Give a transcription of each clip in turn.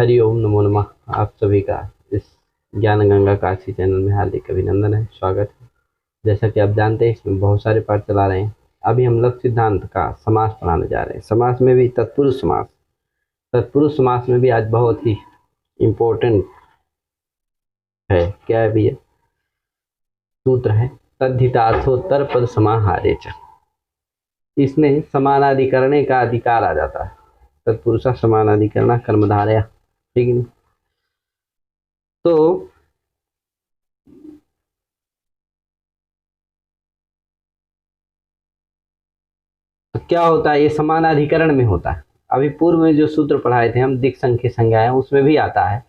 हरिओम नमो नमः। आप सभी का इस ज्ञान गंगा काशी चैनल में हार्दिक अभिनंदन है, स्वागत है। जैसा कि आप जानते हैं इसमें बहुत सारे पाठ चला रहे हैं। अभी हम लोग सिद्धांत का समास पढ़ाने जा रहे हैं। समास में भी तत्पुरुष समास, तत्पुरुष समास में भी आज बहुत ही इम्पोर्टेंट है। क्या है भैया? सूत्र है तद्धितार्थोत्तर पद समाहारे च। इसमें समानाधिकरणे का अधिकार आ जाता है। तत्पुरुषा समानाधिकरण कर्मधारया, ठीक है। तो क्या होता है? ये समानाधिकरण में होता है। अभी पूर्व में जो सूत्र पढ़ाए थे हम दिक् संख्य संज्ञायाम, उसमें भी आता है।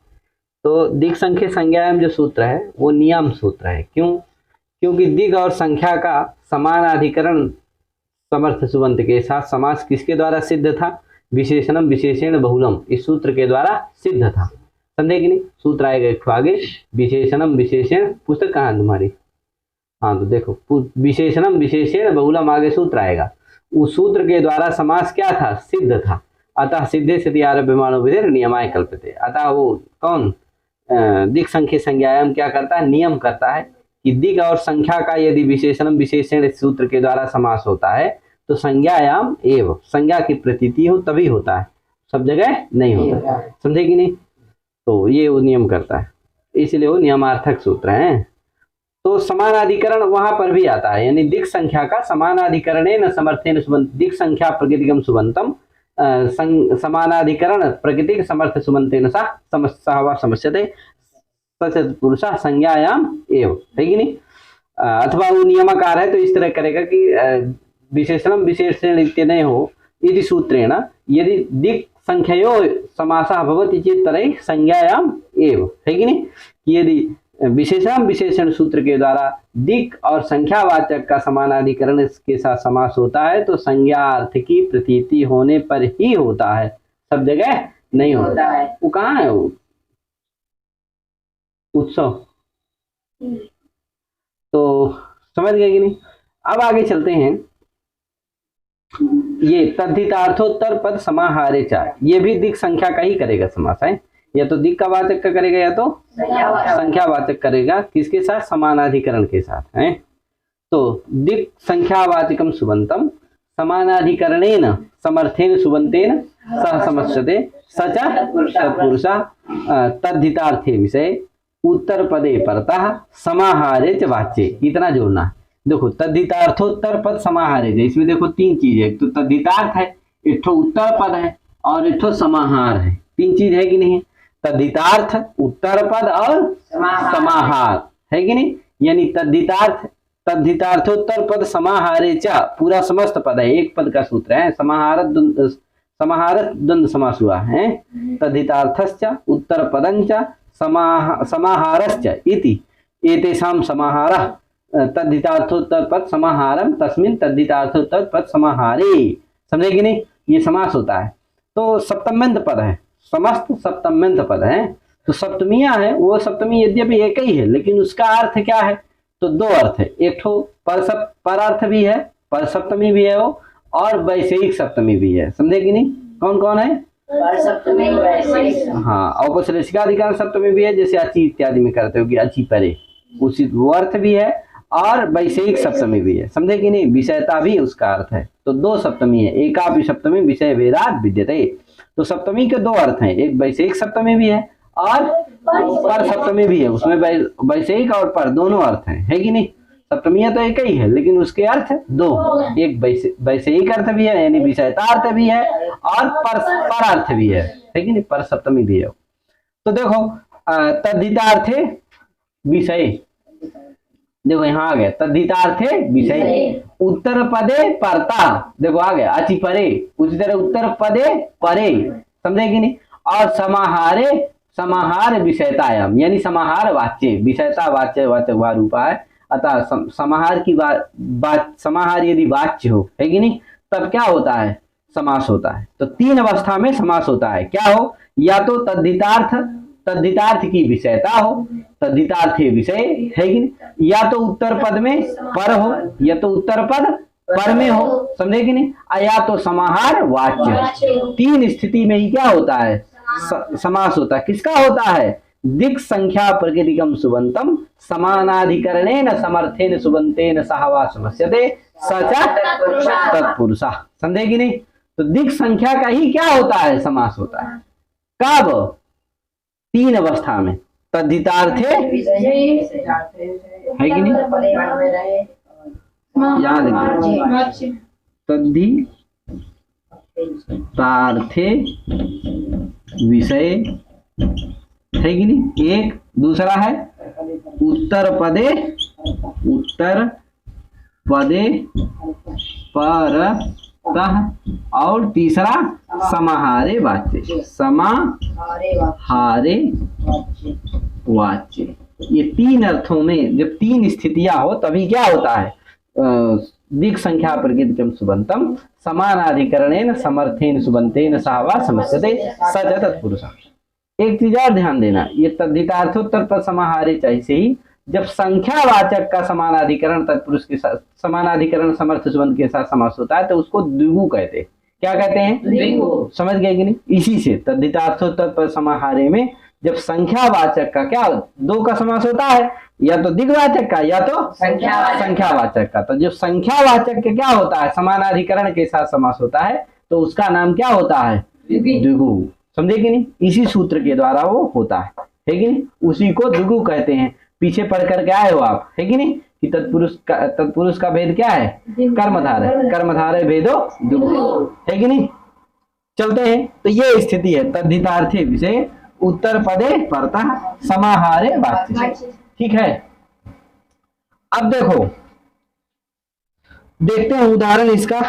तो दिक् संख्य संज्ञायाम जो सूत्र है वो नियम सूत्र है। क्यों? क्योंकि दिक् और संख्या का समानाधिकरण समर्थ सुबंत के साथ समास किसके द्वारा सिद्ध था? विशेषणम विशेषण बहुलम, इस सूत्र के द्वारा सिद्ध था। समझे कि नहीं? सूत्र आएगा एक आगे, विशेषणम विशेषण। पुस्तक कहाँ तुम्हारी? हाँ, तो देखो विशेषणम विशेषण बहुलम, आगे सूत्र आएगा। उस सूत्र के द्वारा समास क्या था? सिद्ध था। अतः सिद्धे सति आरभ्यमाणो विधिर नियमाय कल्पते। अतः वो कौन? दिक् संख्य संज्ञायाम क्या करता है? नियम करता है कि दिक् और संख्या का यदि विशेषणम विशेषण सूत्र के द्वारा समास होता है तो संज्ञायाम एव, संज्ञा की प्रतीति हो तभी होता है, सब जगह नहीं होता। समझे कि नहीं? तो ये वो नियम करता है, इसलिए वो नियमार्थक सूत्र है। तो समानाधिकरण वहां पर भी आता है, यानी दिक् संख्या का समानाधिकरणे न समर्थेन सुबंत, दिक् संख्या प्रकृतिकम सुबंतम समानाधिकरण प्रकृतिक समर्थ सुबंतेन सा समस्या समस्यते पुरुषा संज्ञायाम एव, है कि नहीं? अथवा वो नियमकार है तो इस तरह करेगा कि विशेषणम विशेषण इत्यनय हो यदि सूत्रेण यदि दिक् संख्ययो समासः भवति चेत् तर्हि संज्ञायाम एव, है कि नहीं? यदि विशेषण विशेषण सूत्र के द्वारा दिक् और संख्यावाचक का समानाधिकरण के साथ समास होता है तो संज्ञा अर्थ की प्रतीति होने पर ही होता है, सब जगह नहीं होता है। वो कहाँ है? वो उत्सव। तो समझ गए कि नहीं? अब आगे चलते हैं। ये तद्धितार्थोत्तर पद समाहारे चा, ये भी दिक् संख्या का ही करेगा समास है। या तो दिक् का वाचक का करेगा या तो संख्यावाचक करेगा। किसके साथ? समानाधिकरण के साथ है। तो दिक् संख्यावाचकम सुबंतम समानाधिकरणेन समर्थेन सुबंतेन सह समस्यते स च तत्पुरुषा तद्धितार्थे विषय उत्तर पदे परतः समाहारे च वाच्ये। इतना जोड़ना। देखो तद्धितार्थोत्तर पद समाहारे, इसमें देखो तीन चीज है। एक तो तद्धितार्थ है, एक तो उत्तर पद है और एक तो समाहार है। तीन चीज है कि नहीं? तद्धितार्थ, उत्तर पद और समाहार, है कि नहीं? यानी तद्धितार्थ, तद्धितार्थोत्तर पद समाहारे च, पूरा समस्त पद है, एक पद का सूत्र है। समाहारत द्वंद्व समास हुआ है। तद्धितार्थश्च उत्तर पदंच समाहारश्च इति एतेषां समाहारः तद्धितार्थोत्तर पद समाहारम तस्मिन् तद्धितार्थोत्तर पद समाहारे। समझे कि नहीं? ये समास होता है। तो सप्तम्यंत पद है, समस्त सप्तम्यंत पद है। तो सप्तमियां है, वो सप्तमी यद्यपि एक ही है लेकिन उसका अर्थ क्या है? तो दो अर्थ है। एक तो पर अर्थ भी है, पर सप्तमी भी है वो, और वैषयिक सप्तमी भी है। समझे कि नहीं? कौन कौन है? पर सप्तमी, वैषयिक। हाँ, औपश्लेषिकाधिकार सप्तमी भी है, जैसे अची इत्यादि में करते हो कि अची परे, उसी वो अर्थ भी है, और वैषयिक सप्तमी भी है। समझे कि नहीं? विषयता भी उसका अर्थ है। तो दो सप्तमी है, एकापि सप्तमी विषय भेदात् विद्यते। तो सप्तमी के दो अर्थ हैं, एक वैषयिक सप्तमी भी है और पर सप्तमी भी है। उसमें वैषयिक और पर दोनों अर्थ हैं, है कि नहीं? सप्तमियां तो एक ही है लेकिन उसके अर्थ दो, एक वैषयिक अर्थ भी है यानी विषयता अर्थ भी है, और पर अर्थ भी है कि नहीं? पर सप्तमी भी है। तो देखो तद्धितार्थे विषय, देखो यहाँ आ गया तद्धितार्थे विषय, उत्तर पदे परता, देखो आ गया अचि परे, उसी तरह उत्तर पदे परे। समझे कि नहीं? और समाहारे, समाहार विषयतायाम, यानी समाहार वाच्य, विषयता वाच्य वाच्य रूपा है। अतः समाहार की बात, समाहार यदि वाच्य हो, है कि नहीं, तब क्या होता है? समास होता है। तो तीन अवस्था में समास होता है। क्या हो? या तो तद्धितार्थ, तद्धितार्थ की विषयता हो, तद्धितार्थे विषय, है कि नहीं? या तो उत्तर पद में पर हो, या तो उत्तर पद पर में हो। समझे कि नहीं? या तो समाहार वाच्य। तीन स्थिति में ही क्या होता है? समास होता है। किसका होता है? दिक् संख्या प्रकृतिकम सुबंतम समानाधिकरणेन समर्थेन सुबंतेन सहवा समस्यते स च तत्पुरुषः। समझे कि नहीं? तो दिक् संख्या का ही क्या होता है? समास होता है। कब? 3 अवस्था में। तद्धितार्थे है कि नहीं? याद रखिए, तद्धितार्थे विषय है कि नहीं? एक। दूसरा है उत्तर पदे परतः, और तीसरा समाहारे वाच्य, समाहारे वाच्य। ये 3 अर्थों में जब 3 स्थितियां हो तभी क्या होता है? दिक् संख्या प्रकृतिकम सुबंतम समानाधिकरणेन समर्थेन सुबंतेन सहवा समस्यते स च तत्पुरुषः। एक चीज और ध्यान देना, ये तद्धितार्थोत्तर पर समाहारे चाहिए ही जब संख्यावाचक का समानाधिकरण तत्पुरुष के साथ, समानाधिकरण समर्थ सुबंत के साथ समास होता है तो उसको द्विगु कहते हैं। क्या कहते हैं? द्विगु। समझ गए कि नहीं? इसी से तद्धितार्थोत्तर पर समाहारे में जब संख्यावाचक का क्या 2 का समास होता है, या तो दिग्वाचक का या तो संख्यावाचक का। तो जब संख्यावाचक के क्या होता है? समानाधिकरण के साथ समास होता है तो उसका नाम क्या होता है? द्विगु। समझे कि नहीं? इसी सूत्र के द्वारा वो होता है कि नहीं? उसी को द्विगु कहते हैं। पीछे पढ़ करके आए हो आप, है कि नहीं? कि तत्पुरुष का भेद क्या है? कर्मधारय। कर्मधारय भेदो द्विगु, है कि नहीं? चलते हैं। तो ये स्थिति है तद्धितार्थे विषय उत्तर पदे परतः समाहारे वाच्य। ठीक है। अब देखते हैं उदाहरण इसका।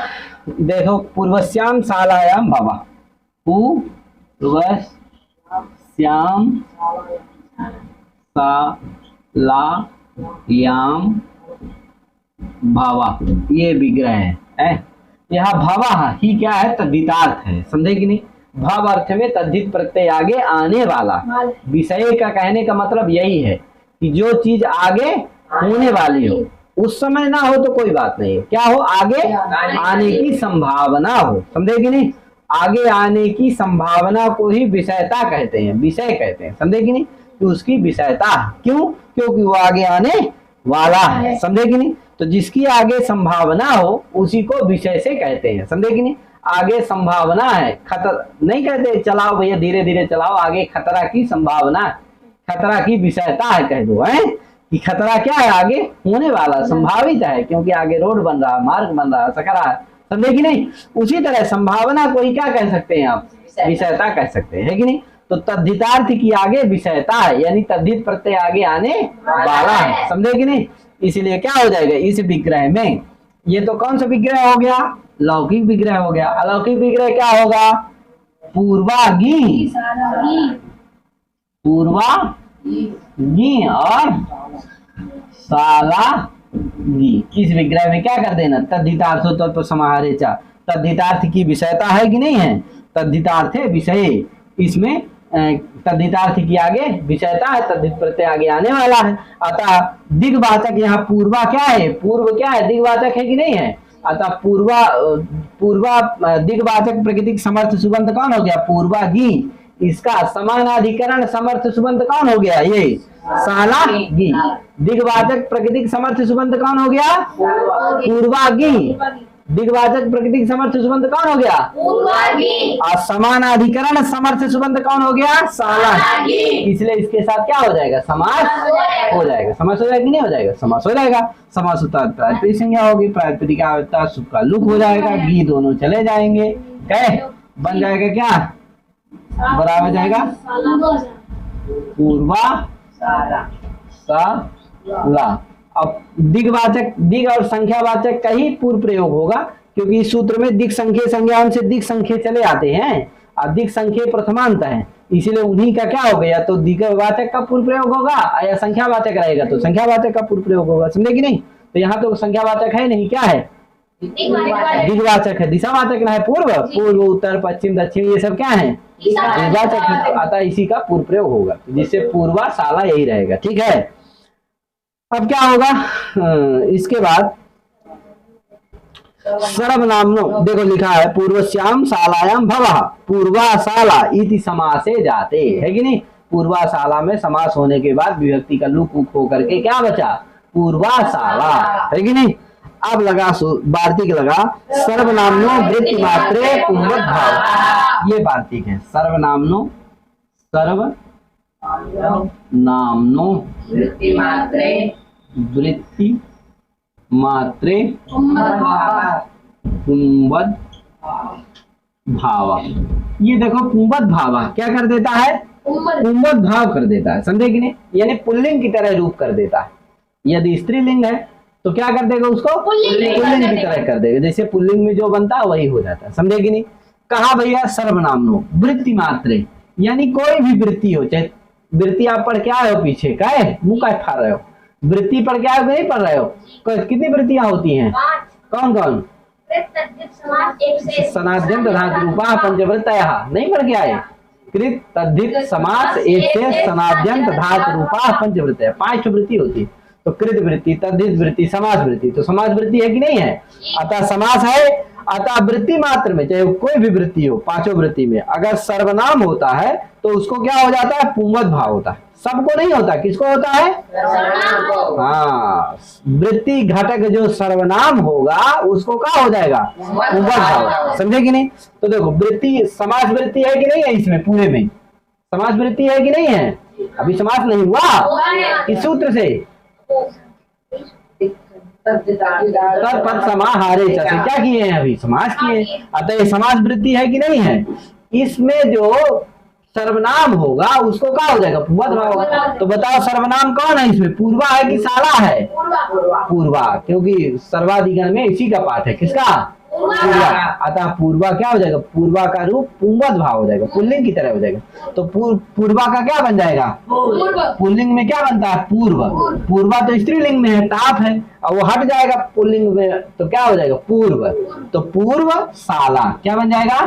देखो, पूर्वस्याम शालायाम भवा, पूर्वस्याम शालायाम भवा, ये विग्रह है। यहाँ भवा ही क्या है? तद्धितार्थ है। समझे कि नहीं? भव अर्थ में तद्धित प्रत्यय आगे आने वाला। विषय का कहने का मतलब यही है कि जो चीज आगे होने वाली हो, उस समय ना हो तो कोई बात नहीं है, क्या हो? आगे आने की संभावना हो। समझे कि नहीं? आगे आने की संभावना को ही विषयता कहते हैं, विषय कहते हैं। समझे कि नहीं? कि उसकी विषयता। क्यों? क्योंकि वो आगे आने वाला है। समझे कि नहीं? तो जिसकी आगे संभावना हो उसी को विषय से कहते हैं। समझे कि नहीं? आगे संभावना है, खतरा नहीं कहते चलाओ भैया धीरे धीरे चलाओ, आगे खतरा की संभावना, खतरा की विषयता है कह दो, है कि खतरा क्या है? आगे होने वाला, संभावित है, क्योंकि आगे रोड बन रहा, मार्ग बन रहा, सकरा है। समझे कि नहीं? उसी तरह संभावना को ही क्या कह सकते हैं आप? विषयता कह सकते हैं, है कि नहीं? तो तद्धितार्थ की आगे विषयता है, यानी तद्धित प्रत्यय आगे आने वाला है। समझे कि नहीं? इसलिए क्या हो जाएगा इस विग्रह में? ये तो कौन सा विग्रह हो गया? लौकिक विग्रह हो गया। अलौकिक विग्रह क्या होगा? पूर्वागी, पूर्वागी और सालागी। इस विग्रह में क्या कर देना? तद्धितार्थोत्तर पर समाहारे च। तद्धितार्थ की विषयता है कि नहीं है? तद्धितार्थ है विषय। इसमें तद्धितार्थ की आगे विषयता है, तद्धित प्रत्यय आगे आने वाला है। अतः दिग्वाचक यहाँ पूर्वा क्या है? पूर्व क्या है? दिग्वाचक है कि नहीं है? अतः पूर्वा दिग्वाचक प्रकृतिक समर्थ सुबंत कौन हो गया? पूर्वागी। इसका समानाधिकरण समर्थ सुबंत कौन हो गया? ये सालागी। दिग्वाचक प्रकृतिक समर्थ सुबंत कौन हो गया? पूर्वागी। दिग्वाचक प्रकृतिक समर्थ सुबंत कौन हो गया? पूर्वागी। और समानाधिकरण समर्थ सुबंत कौन हो गया? सालागी। इसलिए इसके साथ क्या हो जाएगा? समास हो जाएगा। समास हो जाएगा कि नहीं हो जाएगा? समास हो जाएगा। समास होता है प्रातिपदिक संज्ञा होगी, प्रातिपदिक का होता सुख का लुक हो जाएगा, गी दोनों चले जाएंगे, कहे बन जाएगा क्या? बराबर जाएगा पूर्वा साला। अब दिग्वाचक, दिग और संख्यावाचक का ही पूर्व प्रयोग होगा, क्योंकि इस सूत्र में दिग संख्या संज्ञान से दिग संख्या चले आते हैं और दिग संख्या प्रथमांत है, इसलिए उन्हीं का क्या हो गया? तो दिग्वाचक का पूर्व प्रयोग होगा, या संख्यावाचक रहेगा तो संख्यावाचक का पूर्व प्रयोग होगा। समझे कि नहीं? तो यहाँ तो संख्यावाचक है नहीं, क्या है? दिग्वाचक है। दिशावाचक ना है पूर्व, पूर्व उत्तर पश्चिम दक्षिण ये सब क्या है? दिग्वाचक है। तो अतः इसी का पूर्व प्रयोग होगा, जिससे पूर्वा साला यही रहेगा। ठीक है। अब क्या होगा इसके बाद? सर्वनाम्नो देखो लिखा है पूर्वस्याम शालायाम भवः पूर्वाशाला इति समासे जाते, है कि नहीं। पूर्वाशाला में समास होने के बाद विभक्ति का लुक उक होकर के क्या बचा, पूर्वाशाला, है कि नहीं। अब लगा वार्तिक लगा सर्वनाम्नो वृत्ति मात्रे पुंवद भाव, ये वार्तिक है। सर्वनाम्नो वृत्ति मात्रे पुंवद भावा, ये देखो पुंवद भावा क्या कर देता है, पुंवद भाव कर देता है, समझे कि नहीं। यानी पुल्लिंग की तरह रूप कर देता है। यदि स्त्रीलिंग है तो क्या कर देगा, उसको पुल्लिंग की तरह कर देगा, जैसे पुल्लिंग में जो बनता है वही हो जाता है, समझे कि नहीं। कहा भैया सर्वनामनो वृत्ति मात्रे, यानी कोई भी वृत्ति हो, चाहे वृत्ति आप पढ़ के आए हो पीछे, का है मुंह का फाड़ रहे हो, वृत्ति पढ़ के आए हो नहीं पढ़ रहे हो, कितनी वृत्तियां होती हैं, कौन कौन, सनाद्यंत धातु रूपा पंचवृत्तयः, नहीं पढ़ के आए, कृत तद्धित समास एक से सनाद्यंत धातु रूपा पंचवृत्तयः, 5 वृत्ति होती है। तो कृत वृत्ति, तद्धित वृत्ति, समास वृत्ति, तो समास वृत्ति है कि नहीं है, अतः समास है। अतः वृत्ति मात्र में चाहे कोई भी वृत्ति हो, 5 वृत्ति में अगर सर्वनाम होता है तो उसको क्या हो जाता है, पुंवद भाव होता है। सबको नहीं होता, किसको होता है, हाँ, वृत्ति घटक जो सर्वनाम होगा उसको क्या हो जाएगा, पुंवद भाव, समझे कि नहीं। तो देखो वृत्ति समास वृत्ति है कि नहीं है, इसमें पूरे में समास वृत्ति है कि नहीं है, अभी समास नहीं हुआ इस सूत्र से, पद समाहारे से क्या किए हैं, अभी समास किए। अतः ये समास वृत्ति है कि नहीं है, इसमें जो सर्वनाम होगा उसको क्या हो जाएगा, पुंवद भाव होगा। तो बताओ सर्वनाम कौन है इसमें, पूर्वा है कि शाला है, पूर्वा, क्योंकि सर्वाधिगण में इसी का पाठ है, किसका, पूर्वा। अतः पूर्वा क्या हो जाएगा, पूर्वा का रूप पुंवद भाव हो जाएगा, पुल्लिंग की तरह हो जाएगा। तो पूर्वा का क्या बन जाएगा, पुल्लिंग में क्या बनता है, पूर्व। पूर्वा तो स्त्रीलिंग में है, टाप है, और वो हट जाएगा पुल्लिंग में तो क्या हो जाएगा, पूर्व। तो पूर्व शाला क्या बन जाएगा,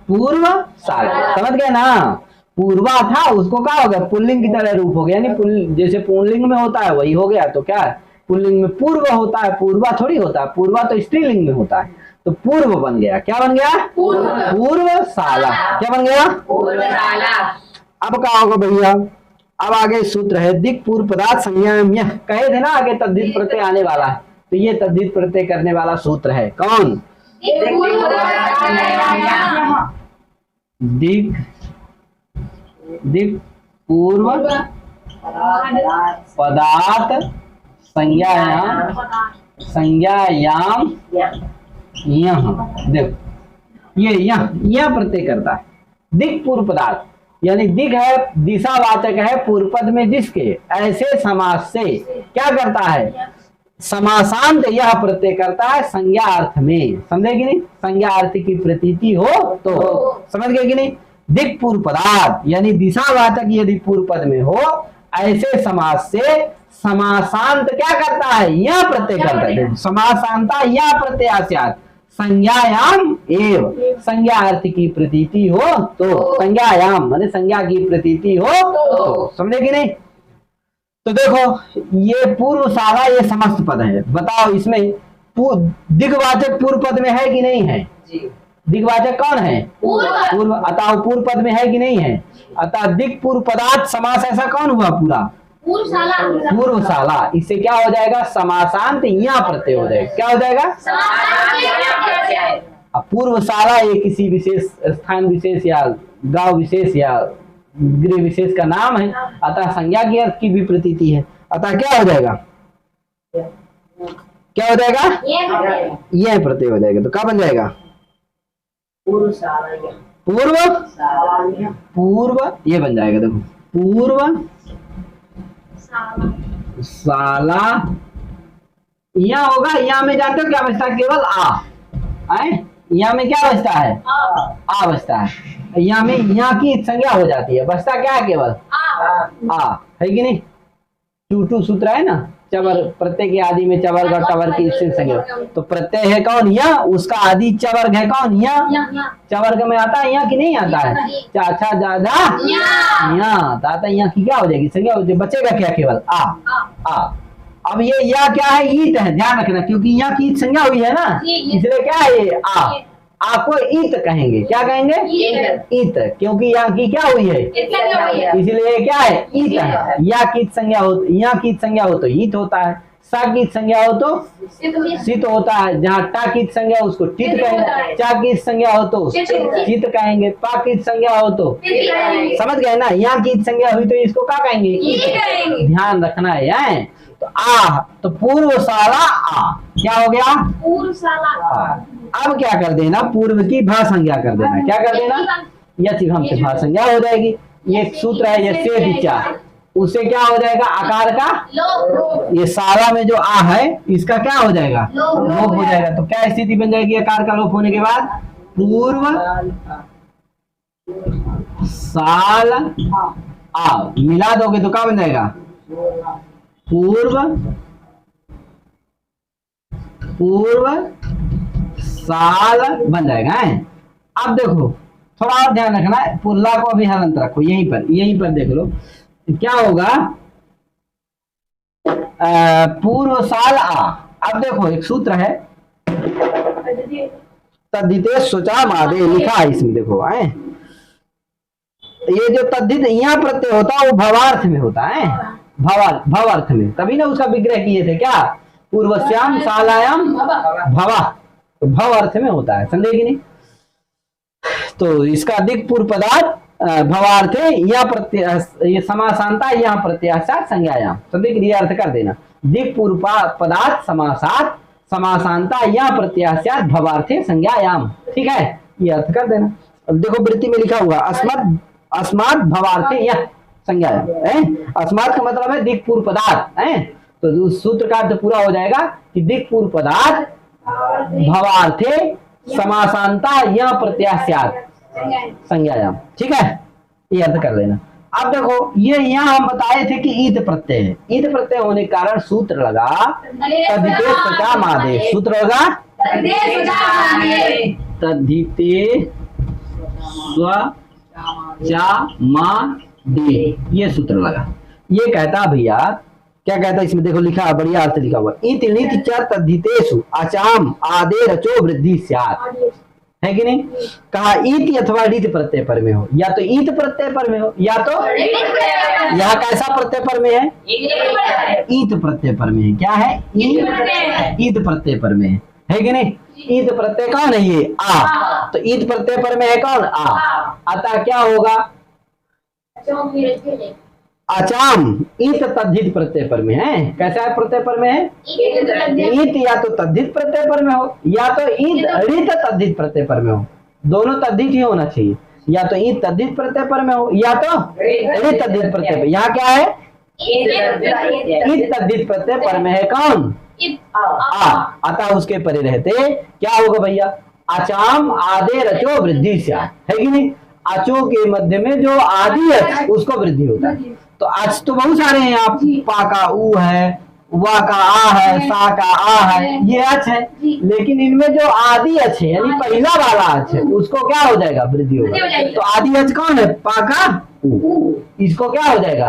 पूर्व शाला, समझ गए ना। पूर्वा था उसको क्या हो गया, पुल्लिंग की तरह रूप हो गया, यानी जैसे पुल्लिंग में होता है वही हो गया। तो क्या है, पुल्लिंग में पूर्व होता है, पूर्वा थोड़ी होता है, पूर्वा तो स्त्रीलिंग में होता है। तो पूर्व बन गया, क्या बन गया, पूर्व शाला, क्या बन गया, पूर्वशाला। अब क्या होगा भैया, अब आगे सूत्र है दिक् पूर्व पदार्थ संज्ञायाम, यह कहे थे ना आगे तद्धित प्रत्यय आने वाला है, तो ये तद्धित प्रत्यय करने वाला सूत्र है, कौन, दिक् पूर्व पदार्थ संज्ञायाम यह, देखो ये यह प्रत्यय करता है। दिक् पूर्व पदार्थ यानी दिक् है दिशावाचक है पूर्व पद में जिसके, ऐसे समास से क्या करता है, समासांत यह प्रत्यय करता है संज्ञा अर्थ में, समझे कि नहीं, संज्ञा अर्थ की प्रतीति हो तो, समझ गए कि नहीं। दिक् पूर्व पदार्थ यानी दिशावाचक यदि पूर्व पद में हो, ऐसे समास से समासांत क्या करता है, यह प्रत्यय करता है। समासांता यह प्रत्ययास्यात् संज्ञायाम एव, संज्ञा अर्थ की प्रतीति हो तो, संज्ञायाम माने संज्ञा की प्रतीति हो तो, समझे कि नहीं। तो देखो ये पूर्व शाला ये समस्त पद है, बताओ इसमें दिग्वाचक पूर्व पद में है कि नहीं है, दिग्वाचक कौन है, पूर्व। अतः पूर्व पद में है कि नहीं है, अतः दिक् पूर्व पदार्थ समास ऐसा कौन हुआ, पूरा पूर्वशाला। इससे क्या हो जाएगा, समासांत यहाँ प्रत्यय हो जाएगा, क्या हो जाएगा, अब पूर्वशाला ये किसी विशेष स्थान विशेष या गांव विशेष या गृह विशेष का नाम है, अतः संज्ञा की अर्थ की भी प्रतीति है। अतः क्या हो जाएगा, क्या हो जाएगा, यह प्रत्यय हो जाएगा। तो क्या बन जाएगा, पूर्व ये बन जाएगा। देखो पूर्व शाला, यहाँ होगा, यहाँ में जाते हो क्या बचता है, केवल आए, यहाँ में क्या बचता है, आ बचता है, यहाँ में यहाँ की संज्ञा हो जाती है, बचता क्या है, केवल आ, है कि नहीं। टू सूत्र है ना, चवर प्रत्यय के आदि में चवर्ग और टवर्ग की इससे संज्ञा, तो प्रत्यय है कौन, या उसका आदि चवर्ग है कौन, या चवर्ग में आता है, या कि नहीं आता है, चाचा दादा या आता, यहाँ की क्या हो जाएगी संज्ञा हो जाएगी, बचेगा क्या, केवल आ। अब ये या क्या है, ईट है, ध्यान रखना, क्योंकि यहाँ की संज्ञा हुई है ना, इसलिए क्या है ये आपको ईत कहेंगे। क्या कहेंगे? ईत, क्योंकि यहाँ की क्या हुई है, इसलिए क्या है, ईत है। या की संज्ञा हो, यहाँ की संज्ञा हो तो ईत होता है, सा की संज्ञा हो तो सित होता है, जहाँ टा की संज्ञा हो उसको टित कहेंगे, चा की संज्ञा हो तो चित कहेंगे, पा की संज्ञा हो तो, समझ गए ना, यहाँ की संज्ञा हुई तो इसको क्या कहेंगे, ध्यान रखना है। तो आ, तो पूर्वशाला आ क्या हो गया, पूर्वशाला। अब क्या कर देना, पूर्व की भा संज्ञा कर देना, क्या कर देना, यथि हम से भा संज्ञा हो जाएगी। ये सूत्र है, ये से विचार, उससे क्या हो जाएगा, आकार का ये सारा में जो आ है इसका क्या हो जाएगा, लोप हो जाएगा। तो क्या स्थिति बन जाएगी आकार का लोप होने के बाद, पूर्व साल आ, मिला दोगे तो क्या बन जाएगा, पूर्व साल बन जाएगा है। अब देखो थोड़ा और ध्यान रखना है, पुल्ला को अभी हलंत रखो, यहीं पर देख लो क्या होगा, पूर्व साल आ। अब देखो एक सूत्र है, तद्धिते सोचा मादे, लिखा है इसमें, देखो है ये जो तद्धित यहाँ प्रत्यय होता है वो भवार्थ में होता है, भवार्थ में, तभी ना उसका विग्रह किए थे, क्या, पूर्वश्याम सालायाम भवा, तो भव अर्थ में होता है, समझे कि नहीं। तो इसका अधिक पूर्व पदार्थ भवार्थ है, या प्रत्यय, ये समासांता यहाँ प्रत्याशात संज्ञायाम, समझे कि अर्थ कर देना, दिक पूर्व पदार्थ समासात समासांता या प्रत्याशात भवार्थे संज्ञायाम, ठीक है, ये अर्थ कर देना। अब देखो वृत्ति में लिखा हुआ अस्मात् भवार्थे यह संज्ञायाम है, अस्मात् का मतलब है दिक पूर्व पदार्थ है, तो उस सूत्र का अर्थ पूरा हो जाएगा कि दिक पूर्व पदार्थ भवार्थे समासांता या प्रत्याशात संज्ञायाम, ठीक है, ये अर्थ कर लेना। अब देखो ये यहाँ हम बताए थे कि ईद प्रत्यय है, ईद प्रत्यय होने के कारण सूत्र लगा तद्धिते स्वचा मादे, सूत्र होगा तद्धिते स्वचा मादे, ये सूत्र लगा। ये कहता भैया, क्या कहता इसमें देखो लिखा है, बढ़िया अर्थ लिखा हुआ, ईत णित च तद्धितेषु अचाम आदे रचो वृद्धि स्यात्, है कि नहीं, कहा ईत अथवा ऋत प्रत्यय पर में हो, या तो ईत प्रत्यय पर में हो, या तो यहाँ कैसा प्रत्यय पर में है, ईत प्रत्यय पर में है, क्या है, ईत प्रत्यय पर में है कि नहीं। ईत प्रत्यय कौन है, ये आ, तो ईत प्रत्यय पर में है कौन, आ, अतः क्या होगा, अचाम ईत तद्धित प्रत्यय पर में है, कैसा है प्रत्यय पर में है, ईत या तो तद्धित प्रत्यय पर में हो, या तो ईत ऋत तद्धित प्रत्यय पर में हो, दोनों तद्धित ही होना चाहिए, या तो ईत तद्धित प्रत्यय पर में हो, या तो ऋत तद्धित प्रत्यय पर। यहाँ क्या है, ईत तद्धित प्रत्यय पर में है कौन, आ, अतः उसके परे रहते क्या होगा भैया, अचाम आदे रचो वृद्धि स्यात्, है कि नहीं, अचो के मध्य में जो आदि है उसको वृद्धि होता है। तो आज तो बहुत सारे हैं, आप पा का ऊ है, वा का आ है, सा का आ है, ये अच है, लेकिन इनमें जो आदि अच है यानी पहला वाला अच है उसको क्या हो जाएगा, वृद्धि होगा। तो आदि अच कौन है, पा का ऊ, इसको क्या हो जाएगा,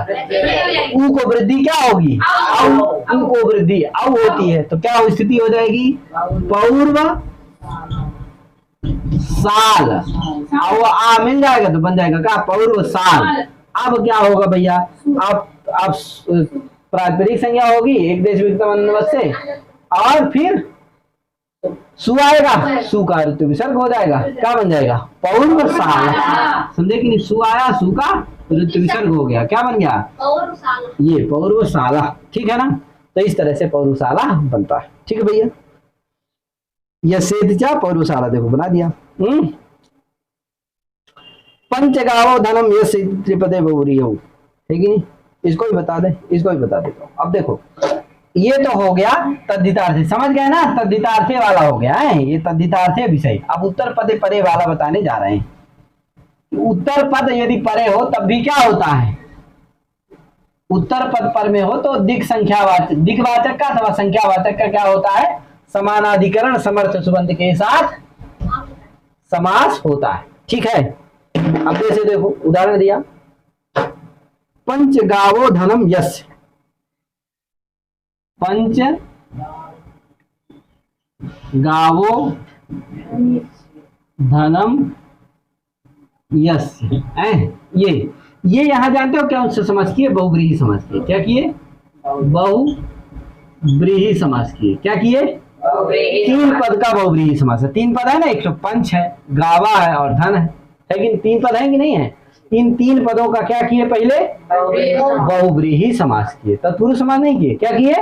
ऊ को वृद्धि क्या होगी, ऊ को वृद्धि औ होती है, तो क्या स्थिति हो जाएगी, पूर्व साल, अब वो आ मिल जाएगा तो बन जाएगा क्या, पूर्व साल। अब क्या होगा भैया, अब प्रातिपदिक संज्ञा होगी एक देश से, और फिर सु आएगा, सु का ऋतु विसर्ग हो जाएगा, क्या बन जाएगा, पूर्व साल, समझे कि नहीं, सु आया, सु का ऋतु विसर्ग हो गया, क्या बन गया, ये पूर्व साला, ठीक है ना। तो इस तरह से पौरुषाला बनता है, ठीक है भैया, यह सेतिचा पौरुषाला देखो बना दिया। पंचगावो धनम यस्य त्रिपदे बहुरीयो, ठीक है, इसको भी बता दे, इसको भी बता देता हूँ। अब देखो ये तो हो गया तद्धितार्थे, समझ गए ना, तद्धितार्थे वाला हो गया है, ये तद्धितार्थे विषय। अब उत्तर पद परे वाला बताने जा रहे हैं। उत्तर पद यदि परे हो तब भी क्या होता है, उत्तर पद पर में हो तो दिक संख्यावाचक, दिक्वाचक का अथवा संख्यावाचक का क्या होता है, समानाधिकरण समर्थ सुबंध के साथ समास होता है, ठीक है। अब जैसे देखो उदाहरण दिया, पंचगावो धनम यस्य, पंच गावो धनम यस्य। ये यहां जानते हो क्या उससे समास किए? बहुव्रीहि समास किए। क्या किए? बहुव्रीहि समास किए। क्या किए? तीन पद का बहुव्रीहि समास है। तीन पद है ना, एक तो पंच है, गावा है और धन है, लेकिन तीन पद है कि नहीं है? इन तीन पदों का क्या किए? पहले बहुव्रीहि समास किए, तत्पुरुष समास नहीं किए। क्या किए?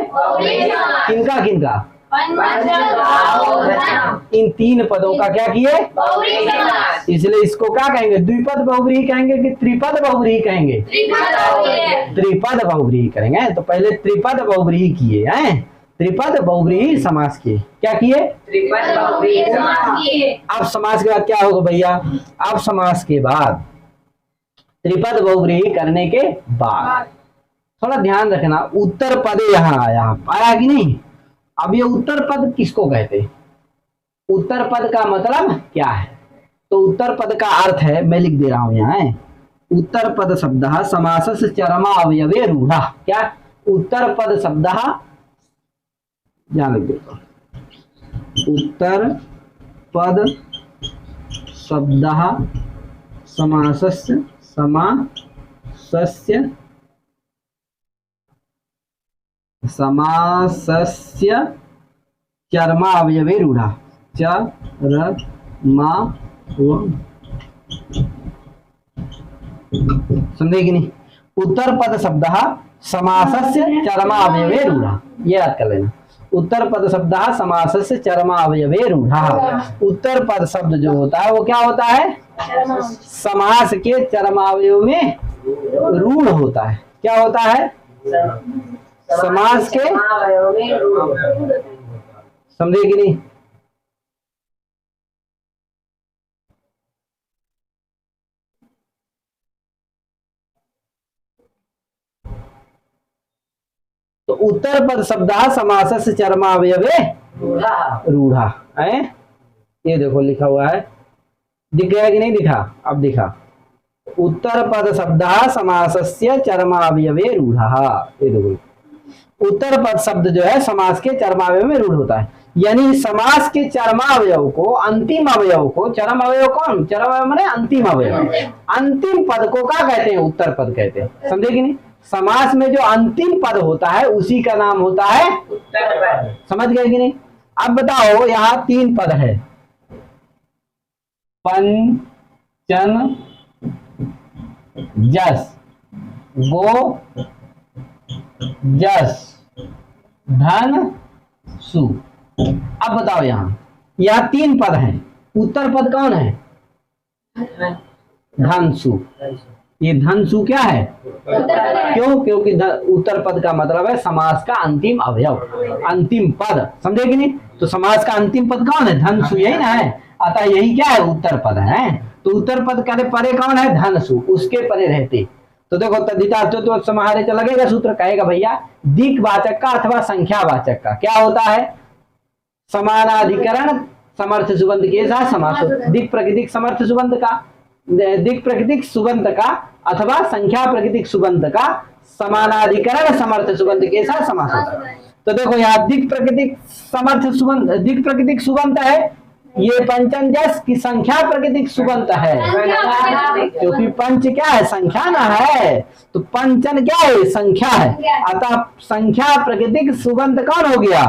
किनका किनका? इन तीन पदों का क्या किए? इसलिए इसको क्या कहेंगे? द्विपद बहुव्रीहि कहेंगे कि त्रिपद बहुव्रीहि कहेंगे? त्रिपद बहुव्रीहि करेंगे। तो पहले त्रिपद बहुव्रीहि किए हैं, त्रिपद बहुव्रीहि समास किए। क्या किए? त्रिपद बहुव्रीहि समास किए। अब समास के बाद क्या होगा भैया? अब समास के बाद त्रिपद बहुव्रीहि करने के बाद थोड़ा ध्यान रखना, उत्तर पद यहाँ आया कि नहीं? अब ये उत्तर पद किसको कहते हैं? उत्तर पद का मतलब क्या है? तो उत्तर पद का अर्थ है, मैं लिख दे रहा हूं यहाँ, उत्तर पद शब्दः समासस्य चरमा अवयवे रूढ़ा। क्या? उत्तर पद शब्दः, ध्यान लिख देता हूं, उत्तर पद शब्दः समासस्य चरमा अवयवे रूढ़ा। समझे कि नहीं? उत्तर पद शब्दः समासस्य चरमा अवयवे रूढ़ा, ये याद कर लेना। उत्तर पद शब्दः समासस्य चरमा अवयवे रूढ़ा। उत्तर पद शब्द जो होता है वो क्या होता है? समास के चरमावयव में रूढ़ होता है। क्या होता है? समास के, समझे कि नहीं? तो उत्तर पद शब्दः समासस्य चरमावयवे रूढ़ा है। ये देखो लिखा हुआ है, दिख गया कि नहीं दिखा? अब दिखा। उत्तर पद शब्दः समासस्य चरमावयवे रूढ़ा। ये देखो, उत्तर पद शब्द जो है समास के चरमावयव में रूढ़ होता है। यानी समास के चरमावयव को, अंतिम अवयव को, चरम अवयव कौन? चरम अवयव माने अंतिम अवयव, अंतिम पद को क्या कहते हैं? उत्तर पद कहते हैं। समझे कि नहीं? समास में जो अंतिम पद होता है उसी का नाम होता है उत्तर पद। समझ गए कि नहीं? अब बताओ, यहाँ तीन पद है, पंचन जस, गो जस, धन सु। अब बताओ, यहाँ तीन पद हैं, उत्तर पद कौन है? धनसु। ये धनसु क्या है? क्यों? क्योंकि उत्तर पद का मतलब है समास का अंतिम अवयव, अंतिम पद। समझे कि नहीं? तो समास का अंतिम पद कौन है? धनसु, यही ना है। अतः यही क्या है? उत्तर पद है। तो उत्तर पद का परे कौन है? धनसु, उसके परे रहते। तो देखो, तद्धितार्थत्व समाहारे से लगेगा सूत्र, कहेगा भैया दिक्वाचक का अथवा संख्यावाचक का क्या होता है? समानाधिकरण समर्थ सुबंध के साथ समास होता है। दिक् प्रकृतिक समर्थ सुबंध का, दिक् प्रकृतिक सुबंध का अथवा संख्या प्रकृतिक सुबंध का समानाधिकरण समर्थ सुबंध के साथ समास होता है। तो देखो, यहाँ दिक् प्रकृतिक समर्थ सुबंध, दिक् प्रकृतिक सुबंध है, ये पंचन जस की संख्या प्रकृतिक सुबंत है, क्योंकि पंच क्या है? संख्या ना है। तो पंचन क्या है? संख्या है। अतः संख्या प्रकृतिक सुबंत कौन हो गया?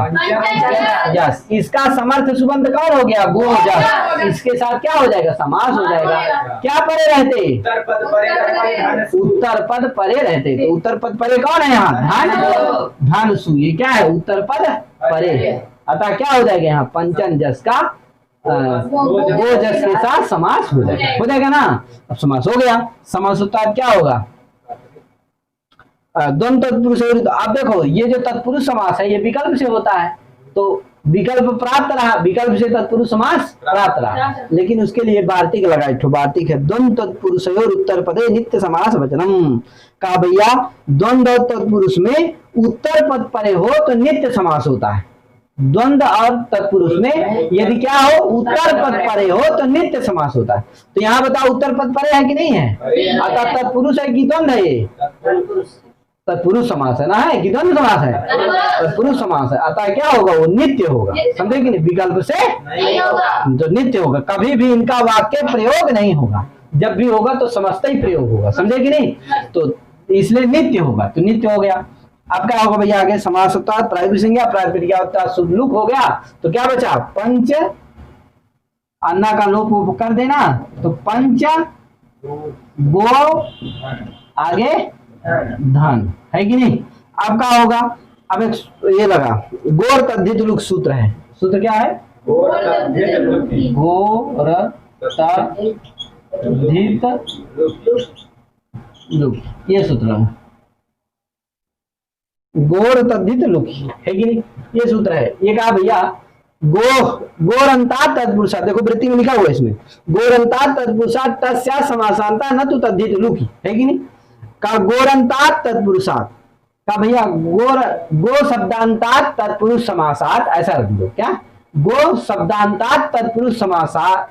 जस। इसका समर्थ सुबंत कौन हो गया? गो जस। इसके साथ क्या हो जाएगा? समास हो जाएगा। क्या परे रहते? उत्तर पद परे रहते। तो उत्तर पद परे कौन है यहाँ? धन, धनसु। ये क्या है? उत्तर पद परे। अतः क्या हो जाएगा यहाँ? पंचन जस का गो जस के साथ समास हो जाएगा ना। अब समास हो गया। समास होता है क्या होगा? द्वंद्व तत्पुरुष। अब देखो, ये जो तत्पुरुष समास है ये विकल्प से होता है, तो विकल्प प्राप्त रहा, विकल्प से तत्पुरुष समास प्राप्त रहा। लेकिन उसके लिए वार्तिक लगाई, वार्तिक है द्वंद्व तत्पुरुष उत्तर पदे नित्य समास वचनम। कहा भैया द्वंद्व तत्पुरुष में उत्तर पद परे हो तो नित्य समास होता है। द्वंद्व और तत्पुरुष में यदि क्या हो? उत्तर पद परे हो तो नित्य समास होता है। तो यहाँ बताओ, उत्तर पद परे है कि नहीं है? अतः तत्पुरुष है कि द्वंद्व है? तत्पुरुष समास है ना, है कि द्वंद्व समास है? तत्पुरुष समास है, अतः क्या होगा, वो नित्य होगा। समझे कि नहीं? विकल्प से नहीं होगा। जो नित्य होगा, कभी भी इनका वाक्य प्रयोग नहीं होगा, जब भी होगा तो समस्त ही प्रयोग होगा। समझे कि नहीं? तो इसलिए नित्य होगा, तो नित्य हो गया। अब क्या होगा भैया आगे? समास होता है प्राइमरी संज्ञा, प्राइमरी क्या होता है? शुभ लुक हो गया, तो क्या बचा? पंच, अन्ना का लोप कर देना, तो पंच गो, आगे धन, है कि नहीं? अब क्या होगा? अब एक ये लगा, गोर तद्धित लुक सूत्र है। सूत्र क्या है? गोर तद्धित लुक, ये सूत्र है। गोर तद्धित लुक, है कि नहीं? ये सूत्र है। ये कहा भैया, गोरंता तत्पुरुषा, देखो वृत्ति में लिखा हुआ है इसमें, गोरंता तत्पुरुषा तस्या समासांता न तो तद्धित लुकी, है कि नहीं? का गोरंतात तत्पुरुषात, का भैया गो शब्दांतात तत्पुरुष समासात, ऐसा रख दो। क्या? गो शब्दांतात तत्पुरुष समासात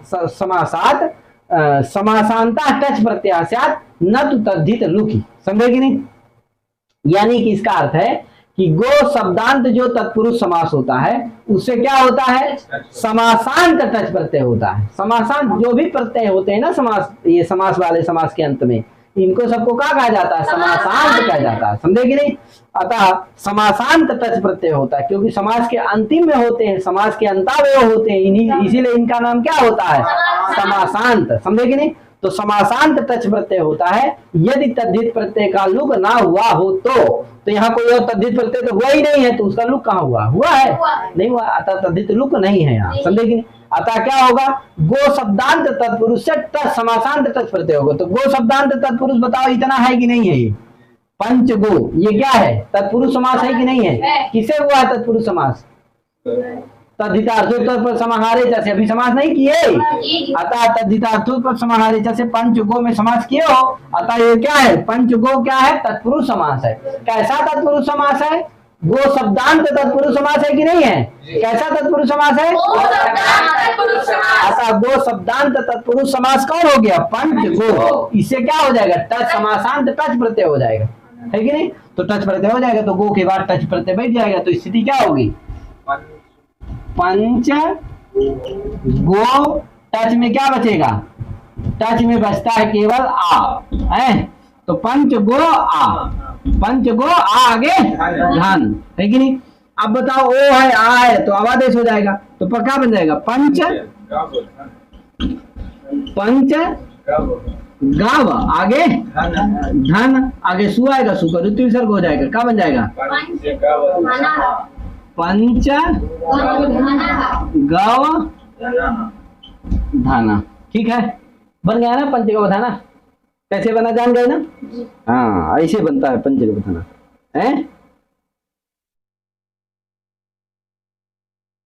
समासांता टच प्रत्याशात न तो तद्धित लुकी। समझे कि नहीं? यानी कि इसका अर्थ है कि गो शब्दांत जो तत्पुरुष समास होता है उससे क्या होता है? समासांत टच प्रत्यय होता है। समासांत जो भी प्रत्यय होते हैं ना समास, ये समास वाले समास के अंत में, इनको सबको क्या कहा जाता है? समासांत कहा जाता है। समझे कि नहीं? अतः समासांत टच प्रत्यय होता है, क्योंकि समास के अंतिम में होते हैं, समास के अंतावयव होते हैं, इसीलिए इनका नाम क्या होता है? समासांत। समझे कि नहीं? तो समासांत टच प्रत्यय होता है यदि तद्धित प्रत्यय का लुक ना हुआ हो तो यहाँ कोई और तद्धित प्रत्यय तो हुआ ही नहीं है, तो उसका लुक कहाँ हुआ? हुआ है? नहीं हुआ, अतः तद्धित लुक नहीं है यहाँ। समझे कि नहीं? अतः क्या होगा? गो शब्दांत तत्पुरुष से समासांत टच प्रत्यय होगा। तो गो शब्दांत तत्पुरुष बताओ इतना है कि नहीं है? ये पंच गो, ये क्या है? तत्पुरुष समास है कि नहीं है? किसे हुआ है तत्पुरुष समास? तद्धितार्थोत्तर पर समाहारे से अभी समास नहीं किए, अतः तद्धितार्थोत्तर पर समाहारे से पंच गो में समास किए हो, अतः ये क्या है? पंच गो क्या है? तत्पुरुष समास है। कैसा तत्पुरुष समास है? गो शब्दांत तत्पुरुष समास है कि नहीं है? कैसा तत्पुरुष समास है? अतः गो शब्दांत तत्पुरुष समास कौन हो गया? पंच गो। इससे क्या हो जाएगा? टच समासांत टच प्रत्यय हो जाएगा, है कि नहीं? तो टच प्रत्यय हो जाएगा, तो गो के बाद टच प्रत्यय बैठ जाएगा, तो स्थिति क्या होगी? पंच गो, टच में क्या बचेगा? टच में बचता है केवल आ, है? तो पंच गो आ, पंच गो आ, आगे धन, है कि नहीं? अब बताओ, ओ है आ है तो अवादेश हो जाएगा, तो पर क्या बन जाएगा? पंच गाव, आगे धन, आगे सु आएगा, सु का ऋतु विसर्ग हो जाएगा, क्या बन जाएगा? पंच गव धाना। ठीक है, बन गया ना पंच गव धाना? कैसे बना जान गए ना? हाँ, ऐसे बनता है पंच गव धाना, है?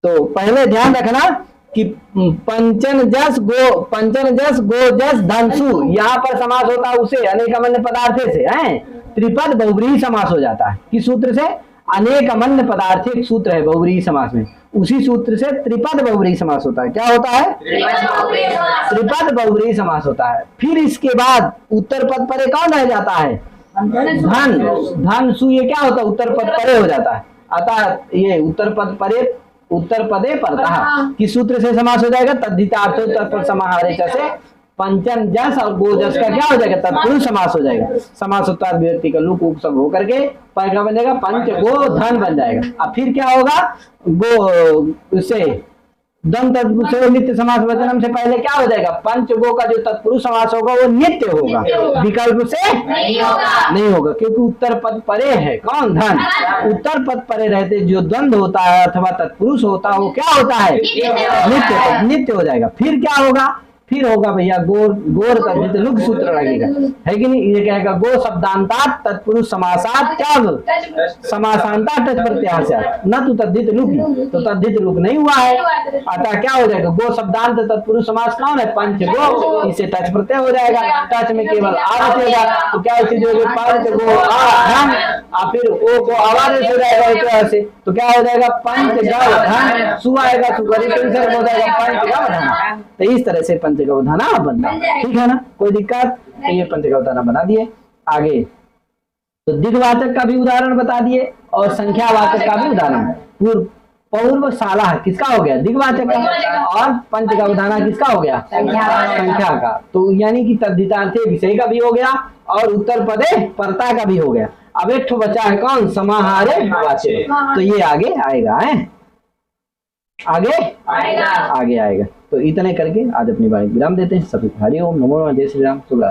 तो पहले ध्यान रखना कि पंचन जस गो जस धनसु, यहाँ पर समास होता है उसे अनेकमन्य पदार्थे से, है? त्रिपद बहुव्रीहि समास हो जाता है। किस सूत्र से? अनेकमन्य पदार्थ एक सूत्र है बहुव्रीहि समास में, उसी सूत्र से त्रिपद बहुव्रीहि समास होता है। क्या होता है? त्रिपद बहुव्रीहि समास होता है। फिर इसके बाद उत्तर पद परे कौन रह जाता है? धन, धन सु, ये क्या होता है? उत्तर पद परे हो जाता है। अतः ये उत्तर पद परे, उत्तर पदे परतः किस सूत्र से समास हो जाएगा? तद्धितार्थोत्तर पर समाहारे से पंचन जस और गो जस का क्या हो जाएगा? तत्पुरुष समास हो जाएगा। समास उत्तर विभक्ति का लुक उक सब होकर के पर क्या बन जाएगा? पंच गो धन बन जाएगा। अब फिर क्या होगा? गो से दम तत्पुरुष नित्य समास वचनम से पहले क्या हो जाएगा? पंच गो का जो तत्पुरुष समास होगा वो नित्य होगा, विकल्प से नहीं होगा, क्योंकि उत्तर पद परे है। कौन? धन। उत्तर पद परे रहते जो द्वंद्व होता है अथवा तत्पुरुष होता है वो क्या होता है? नित्य हो जाएगा। फिर क्या होगा? फिर होगा भैया गोर तद्धित लुक सूत्र लगेगा, है कि नहीं? ये कहेगा गो शब्दांतात तत्पुरुष समासात क्या? समासांता टच प्रत्याशात न तो तद्धित लुकी, तो तद्धित लुक नहीं हुआ है। अतः क्या हो जाएगा? गो शब्दांत तत्पुरुष समास कौन है? पंच गो, इससे टच प्रत्यय हो जाएगा, टच में केवल आ बचेगा, तो क्या स्थिति होगी? पंच गो आ धन, और फिर ओ को आवादेश हो जाएगा एक तरह से, तो क्या हो जाएगा? पंच गव धन, सु आएगा, सुगरी विसर्ग हो जाएगा, पंच गव धन। तो इस तरह से पंचगव धाना बनता है। ठीक है ना? कोई दिक्कत? तो ये पंचगव धाना बना दिए। आगे तो दिग्वाचक का भी उदाहरण बता दिए और संख्यावाचक का भी उदाहरण। पूर्व साला किसका हो गया? दिग्वाचक का। और पंच गवधाना किसका हो गया? संख्या का। तो यानी कि तद्धितार्थे विषय का भी हो गया और उत्तर पदे कर्ता का भी हो गया। अब एक ठो बचा है कौन? समाहारे वाचक। तो ये आगे आएगा है, आगे आगे आएगा। तो इतने करके आज अपनी वाणी विराम देते हैं। सभी हरि ओम, नमो नमः, जय श्री राम, शुभ रात्रि।